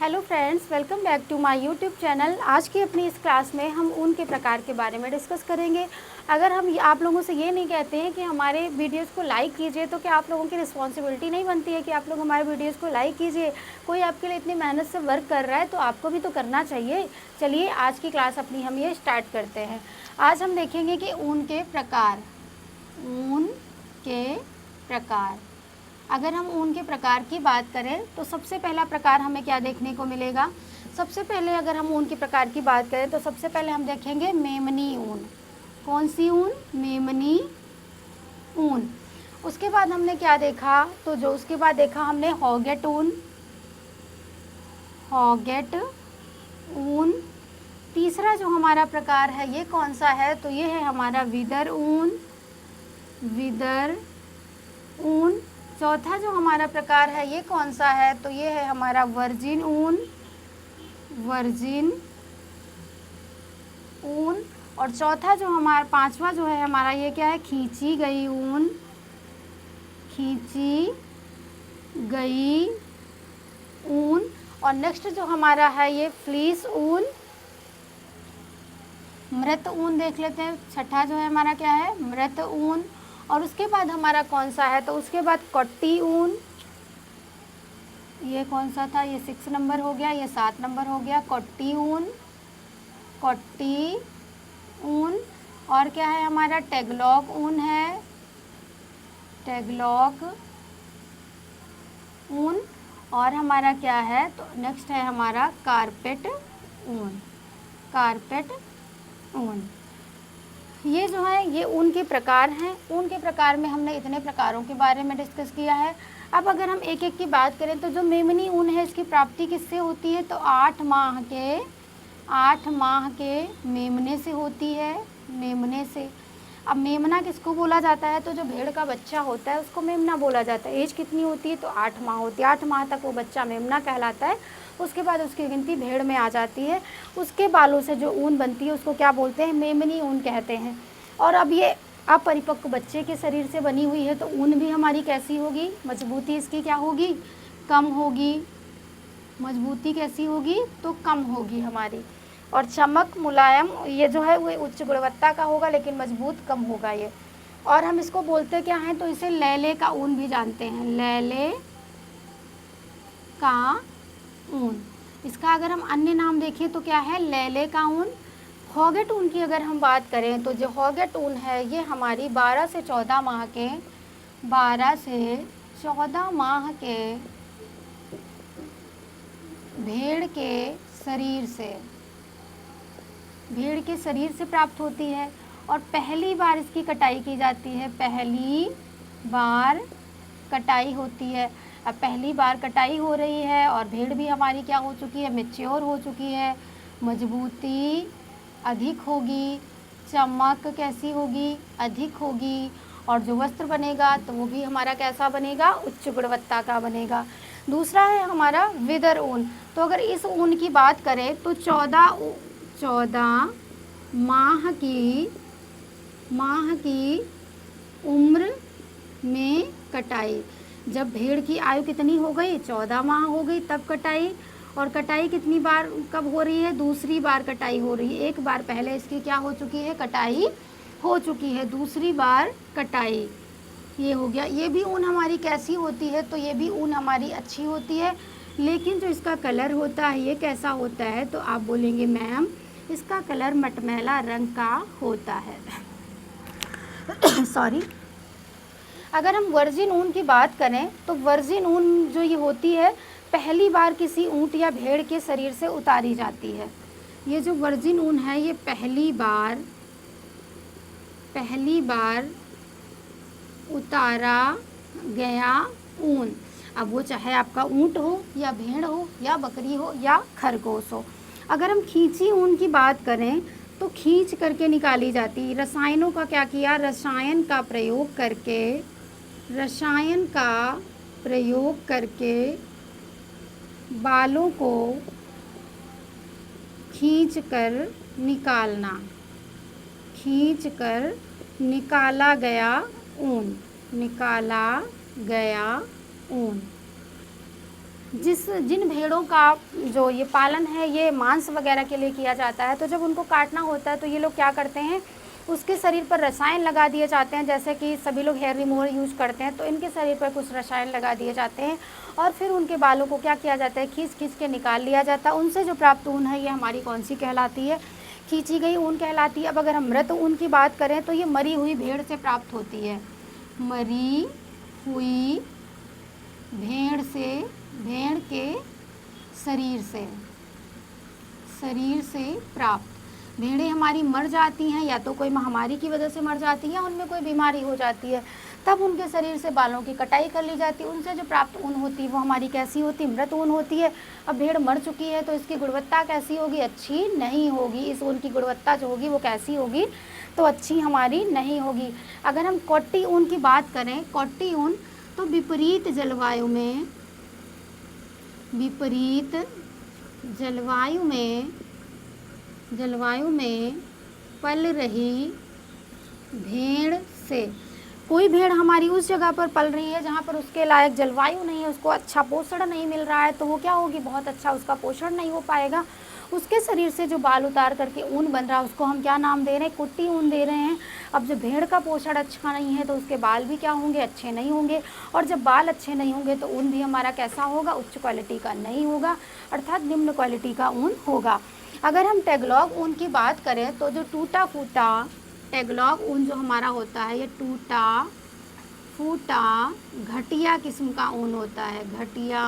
Hello friends, welcome back to my YouTube channel. आज की अपनी इस क्लास में हम ऊन के प्रकार के बारे में डिस्कस करेंगे। अगर हम आप लोगों से ये नहीं कहते हैं कि हमारे वीडियोस को लाइक कीजिए, तो क्या आप लोगों की रिस्पॉन्सिबिलिटी नहीं बनती है कि आप लोग हमारे वीडियोस को लाइक कीजिए। कोई आपके लिए इतनी मेहनत से वर्क कर रहा है तो आपको भी तो करना चाहिए। चलिए आज की क्लास अपनी हम ये स्टार्ट करते हैं। आज हम देखेंगे कि ऊन के प्रकार। ऊन के प्रकार, अगर हम ऊन के प्रकार की बात करें तो सबसे पहला प्रकार हमें क्या देखने को मिलेगा। सबसे पहले अगर हम ऊन के प्रकार की बात करें तो सबसे पहले हम देखेंगे मेमनी ऊन। कौन सी ऊन? मेमनी ऊन। उसके बाद हमने क्या देखा, तो जो उसके बाद देखा हमने हॉगेट ऊन। हॉगेट ऊन। तीसरा जो हमारा प्रकार है ये कौन सा है, तो ये है हमारा विदर ऊन। विदर ऊन। चौथा जो हमारा प्रकार है ये कौन सा है, तो ये है हमारा वर्जिन ऊन। वर्जिन ऊन। और चौथा जो हमारा पांचवा जो है हमारा ये क्या है, खींची गई ऊन। खींची गई ऊन। और नेक्स्ट जो हमारा है ये फ्लीस ऊन। मृत ऊन देख लेते हैं। छठा जो है हमारा क्या है, मृत ऊन। और उसके बाद हमारा कौन सा है, तो उसके बाद कट्टी ऊन। ये कौन सा था, ये 6 नंबर हो गया, ये 7 नंबर हो गया। कट्टी ऊन। कट्टी ऊन। और क्या है हमारा, टैगलॉग ऊन है। टैगलॉग ऊन। और हमारा क्या है, तो नेक्स्ट है हमारा कारपेट ऊन। कारपेट ऊन। ये जो है ये ऊन के प्रकार हैं। ऊन के प्रकार में हमने इतने प्रकारों के बारे में डिस्कस किया है। अब अगर हम एक एक की बात करें तो जो मेमनी ऊन है इसकी प्राप्ति किससे होती है, तो 8 माह के मेमने से होती है। मेमने से। अब मेमना किसको बोला जाता है, तो जो भेड़ का बच्चा होता है उसको मेमना बोला जाता है। एज कितनी होती है, तो 8 माह होती है। 8 माह तक वो बच्चा मेमना कहलाता है। उसके बाद उसकी गिनती भेड़ में आ जाती है। उसके बालों से जो ऊन बनती है उसको क्या बोलते हैं, मेमनी ऊन कहते हैं। और अब ये अपरिपक्व बच्चे के शरीर से बनी हुई है तो ऊन भी हमारी कैसी होगी, मजबूती इसकी क्या होगी, कम होगी। मजबूती कैसी होगी, तो कम होगी हमारी। और चमक, मुलायम, ये जो है वो उच्च गुणवत्ता का होगा लेकिन मजबूत कम होगा ये। और हम इसको बोलते क्या हैं, तो इसे लैले का ऊन भी जानते हैं। लैले का ऊन। इसका अगर हम अन्य नाम देखें तो क्या है, लैले का ऊन। हॉगेट ऊन की अगर हम बात करें तो जो हॉगेट ऊन है ये हमारी 12 से 14 माह के 12 से 14 माह के भेड़ के शरीर से प्राप्त होती है। और पहली बार इसकी कटाई की जाती है। पहली बार कटाई होती है। अब पहली बार कटाई हो रही है और भेड़ भी हमारी क्या हो चुकी है, मैच्योर हो चुकी है। मजबूती अधिक होगी, चमक कैसी होगी, अधिक होगी। और जो वस्त्र बनेगा तो वो भी हमारा कैसा बनेगा, उच्च गुणवत्ता का बनेगा। दूसरा है हमारा विदर ऊन। तो अगर इस ऊन की बात करें तो 14 माह की उम्र में कटाई। जब भेड़ की आयु कितनी हो गई, 14 माह हो गई तब कटाई। और कटाई कितनी बार कब हो रही है, दूसरी बार कटाई हो रही है। एक बार पहले इसकी क्या हो चुकी है, कटाई हो चुकी है, दूसरी बार कटाई। ये हो गया। ये भी ऊन हमारी कैसी होती है, तो ये भी ऊन हमारी अच्छी होती है। लेकिन जो इसका कलर होता है ये कैसा होता है, तो आप बोलेंगे मैम इसका कलर मटमैला रंग का होता है। सॉरी। अगर हम वर्जिन ऊन की बात करें तो वर्जिन ऊन जो ये होती है पहली बार किसी ऊंट या भेड़ के शरीर से उतारी जाती है। ये जो वर्जिन ऊन है ये पहली बार उतारा गया ऊन। अब वो चाहे आपका ऊंट हो या भेड़ हो या बकरी हो या खरगोश हो। अगर हम खींची ऊन की बात करें तो खींच करके निकाली जाती। रसायनों का क्या किया, रसायन का प्रयोग करके बालों को खींच कर निकाला गया ऊन। जिन भेड़ों का जो ये पालन है ये मांस वगैरह के लिए किया जाता है, तो जब उनको काटना होता है तो ये लोग क्या करते हैं, उसके शरीर पर रसायन लगा दिए जाते हैं। जैसे कि सभी लोग हेयर रिमूवर यूज़ करते हैं, तो इनके शरीर पर कुछ रसायन लगा दिए जाते हैं और फिर उनके बालों को क्या किया जाता है, खींच खींच के निकाल लिया जाता है। उनसे जो प्राप्त ऊन है ये हमारी कौन सी कहलाती है, खींची गई ऊन कहलाती है। अब अगर हम मृत ऊन की बात करें तो ये मरी हुई भेड़ से प्राप्त होती है, मरी हुई भेड़ से, भेड़ के शरीर से प्राप्त। भेड़ें हमारी मर जाती हैं, या तो कोई महामारी की वजह से मर जाती हैं, उनमें कोई बीमारी हो जाती है, तब उनके शरीर से बालों की कटाई कर ली जाती है। उनसे जो प्राप्त ऊन होती है वो हमारी कैसी होती है, मृत ऊन होती है। अब भेड़ मर चुकी है तो इसकी गुणवत्ता कैसी होगी, अच्छी नहीं होगी। इस ऊन की गुणवत्ता जो होगी वो कैसी होगी, तो अच्छी हमारी नहीं होगी। अगर हम कॉटी ऊन की बात करें, कॉटी ऊन तो विपरीत जलवायु में पल रही भेड़ से। कोई भेड़ हमारी उस जगह पर पल रही है जहाँ पर उसके लायक जलवायु नहीं है, उसको अच्छा पोषण नहीं मिल रहा है, तो वो क्या होगी, बहुत अच्छा उसका पोषण नहीं हो पाएगा। उसके शरीर से जो बाल उतार करके ऊन बन रहा है उसको हम क्या नाम दे रहे हैं, कुट्टी ऊन दे रहे हैं। अब जब भेड़ का पोषण अच्छा नहीं है तो उसके बाल भी क्या होंगे, अच्छे नहीं होंगे, और जब बाल अच्छे नहीं होंगे तो ऊन भी हमारा कैसा होगा, उच्च क्वालिटी का नहीं होगा, अर्थात निम्न क्वालिटी का ऊन होगा। अगर हम टैगलॉग ऊन की बात करें तो जो टूटा फूटा टैगलॉग ऊन जो हमारा होता है, ये टूटा फूटा घटिया किस्म का ऊन होता है, घटिया